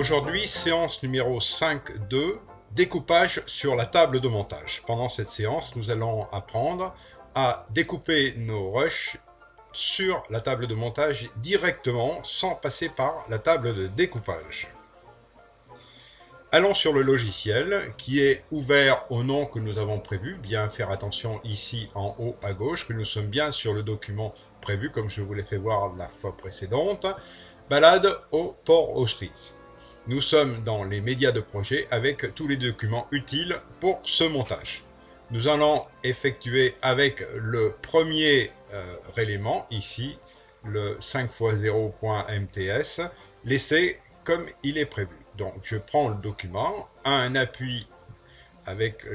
Aujourd'hui, séance numéro 5.2, découpage sur la table de montage. Pendant cette séance, nous allons apprendre à découper nos rushs sur la table de montage directement, sans passer par la table de découpage. Allons sur le logiciel qui est ouvert au nom que nous avons prévu. Bien faire attention ici en haut à gauche que nous sommes bien sur le document prévu comme je vous l'ai fait voir la fois précédente. Balade au port Auschwitz. Nous sommes dans les médias de projet avec tous les documents utiles pour ce montage. Nous allons effectuer avec le premier élément ici, le 5x0.mts, l'essai comme il est prévu. Donc je prends le document, un appui avec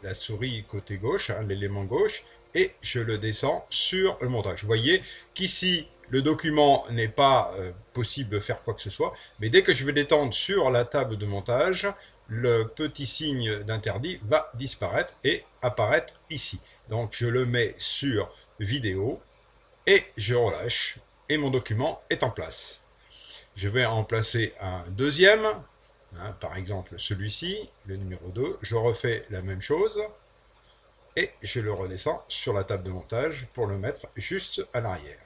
la souris côté gauche, l'élément gauche, et je le descends sur le montage. Vous voyez qu'ici, le document n'est pas possible de faire quoi que ce soit, mais dès que je vais l'étendre sur la table de montage, le petit signe d'interdit va disparaître et apparaître ici. Donc je le mets sur vidéo et je relâche et mon document est en place. Je vais en placer un deuxième, par exemple celui-ci, le numéro 2. Je refais la même chose et je le redescends sur la table de montage pour le mettre juste à l'arrière.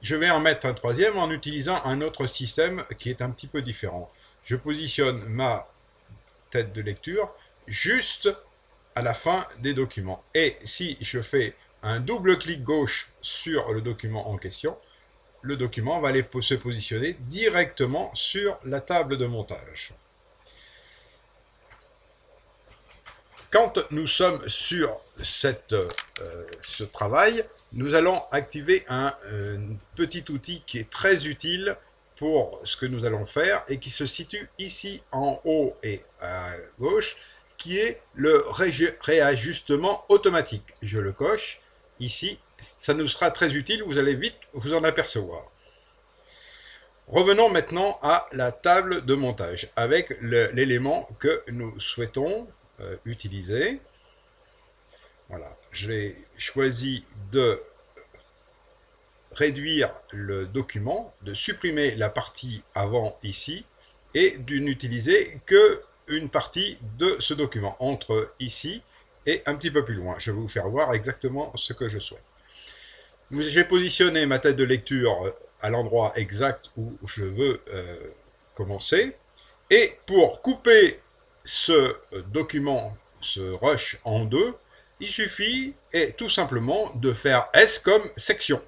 Je vais en mettre un troisième en utilisant un autre système qui est un petit peu différent. Je positionne ma tête de lecture juste à la fin des documents. Et si je fais un double clic gauche sur le document en question, le document va aller se positionner directement sur la table de montage. Quand nous sommes sur ce travail, nous allons activer un petit outil qui est très utile pour ce que nous allons faire et qui se situe ici en haut et à gauche, qui est le réajustement automatique. Je le coche ici, ça nous sera très utile, vous allez vite vous en apercevoir. Revenons maintenant à la table de montage avec l'élément que nous souhaitons utiliser. Voilà, j'ai choisi de réduire le document, de supprimer la partie avant ici et de n'utiliser qu'une partie de ce document entre ici et un petit peu plus loin. Je vais vous faire voir exactement ce que je souhaite. J'ai positionné ma tête de lecture à l'endroit exact où je veux commencer. Et pour couper ce document, ce rush en deux, il suffit tout simplement de faire S comme section.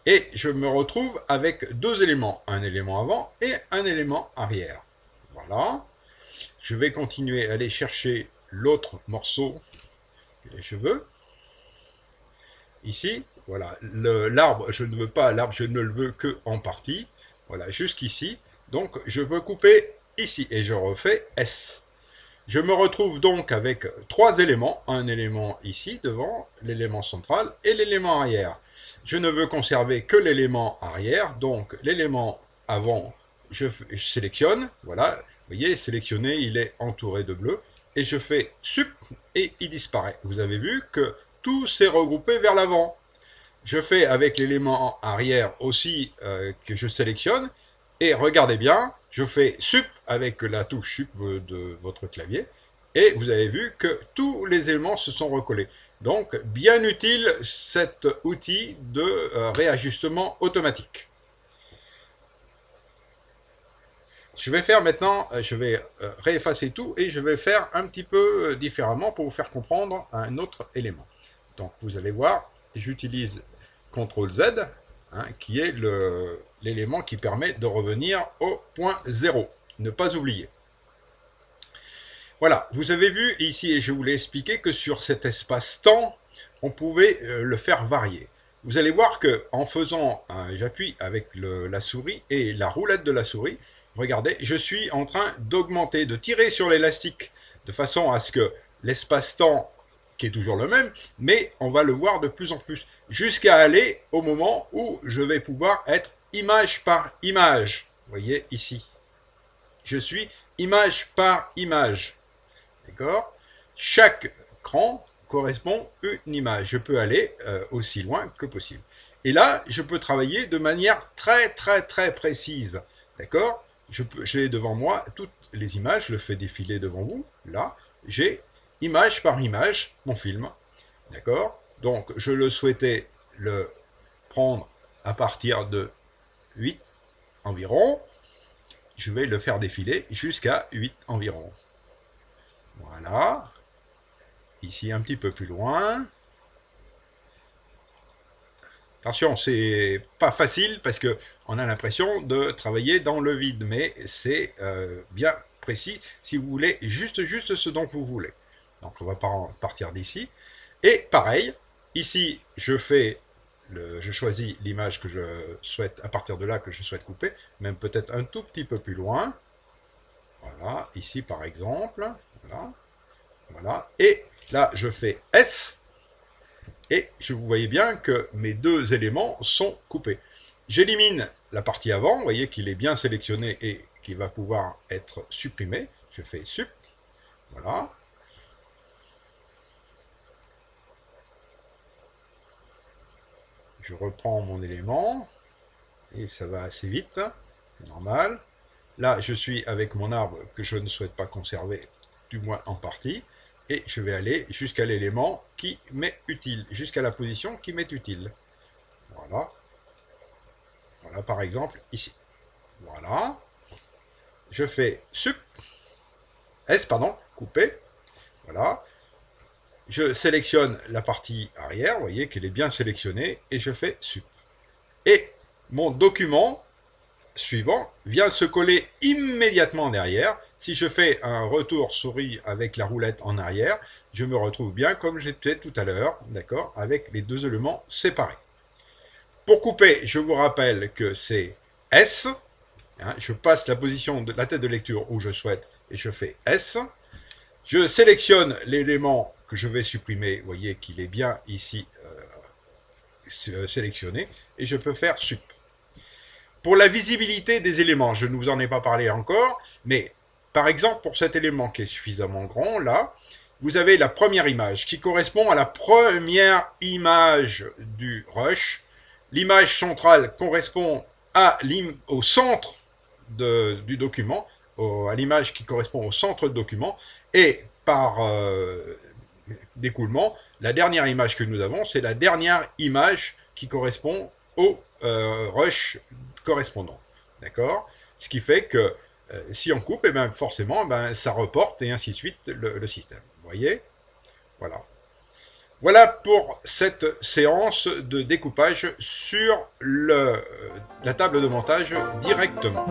Et je me retrouve avec deux éléments, un élément avant et un élément arrière. Voilà. Je vais continuer à aller chercher l'autre morceau des cheveux. Ici, voilà, l'arbre, je ne veux pas l'arbre, je ne le veux que en partie. Voilà, jusqu'ici. Donc, je peux couper ici et je refais S. Je me retrouve donc avec trois éléments, un élément ici devant, l'élément central et l'élément arrière. Je ne veux conserver que l'élément arrière, donc l'élément avant, je sélectionne, voilà, vous voyez, sélectionné, il est entouré de bleu, et je fais sup et il disparaît. Vous avez vu que tout s'est regroupé vers l'avant. Je fais avec l'élément arrière aussi que je sélectionne, et regardez bien, je fais sup avec la touche sup de votre clavier, et vous avez vu que tous les éléments se sont recollés. Donc, bien utile cet outil de réajustement automatique. Je vais faire maintenant, je vais réeffacer tout, et je vais faire un petit peu différemment pour vous faire comprendre un autre élément. Donc, vous allez voir, j'utilise CTRL Z, qui est l'élément qui permet de revenir au point 0. Ne pas oublier. Voilà, vous avez vu ici, et je vous l'ai expliqué, que sur cet espace-temps, on pouvait le faire varier. Vous allez voir que en faisant, j'appuie avec la souris et la roulette de la souris, regardez, je suis en train d'augmenter, de tirer sur l'élastique, de façon à ce que l'espace-temps, qui est toujours le même, mais on va le voir de plus en plus, jusqu'à aller au moment où je vais pouvoir être image par image. Vous voyez ici. Je suis image par image. D'accord? Chaque cran correspond à une image. Je peux aller aussi loin que possible. Et là, je peux travailler de manière très précise. D'accord? J'ai devant moi toutes les images, je le fais défiler devant vous. Là, j'ai image par image mon film. D'accord? Donc, je le souhaitais le prendre à partir de 8 environ. Je vais le faire défiler jusqu'à 8 environ. Voilà. Ici, un petit peu plus loin. Attention, c'est pas facile parce que on a l'impression de travailler dans le vide, mais c'est bien précis si vous voulez juste ce dont vous voulez. Donc on va partir d'ici. Et pareil, ici je choisis l'image que je souhaite, à partir de là que je souhaite couper, même peut-être un tout petit peu plus loin. Voilà, ici par exemple. Voilà. Voilà. Et là je fais S. Et vous voyez bien que mes deux éléments sont coupés. J'élimine la partie avant, vous voyez qu'il est bien sélectionné et qu'il va pouvoir être supprimé. Je fais sup, voilà. Je reprends mon élément, et ça va assez vite, c'est normal. Là, je suis avec mon arbre que je ne souhaite pas conserver, du moins en partie. Et je vais aller jusqu'à l'élément qui m'est utile, jusqu'à la position qui m'est utile. Voilà. Voilà, par exemple, ici. Voilà. Je fais sup, S, pardon, couper. Voilà. Je sélectionne la partie arrière, vous voyez qu'elle est bien sélectionnée, et je fais sup. Et mon document suivant vient se coller immédiatement derrière. Si je fais un retour souris avec la roulette en arrière, je me retrouve bien comme j'étais tout à l'heure, d'accord, avec les deux éléments séparés. Pour couper, je vous rappelle que c'est S. Hein, je passe la position de la tête de lecture où je souhaite et je fais S. Je sélectionne l'élément que je vais supprimer. Vous voyez qu'il est bien ici sélectionné. Et je peux faire sup. Pour la visibilité des éléments, je ne vous en ai pas parlé encore, mais par exemple, pour cet élément qui est suffisamment grand, là, vous avez la première image qui correspond à la première image du rush. L'image centrale correspond au centre du document, à l'image qui correspond au centre du document, et par d'écoulement, la dernière image que nous avons, c'est la dernière image qui correspond au rush correspondant. D'accord? Ce qui fait que si on coupe, eh ben, forcément, eh ben, ça reporte et ainsi de suite le système. Vous voyez? Voilà. Voilà pour cette séance de découpage sur la table de montage directement.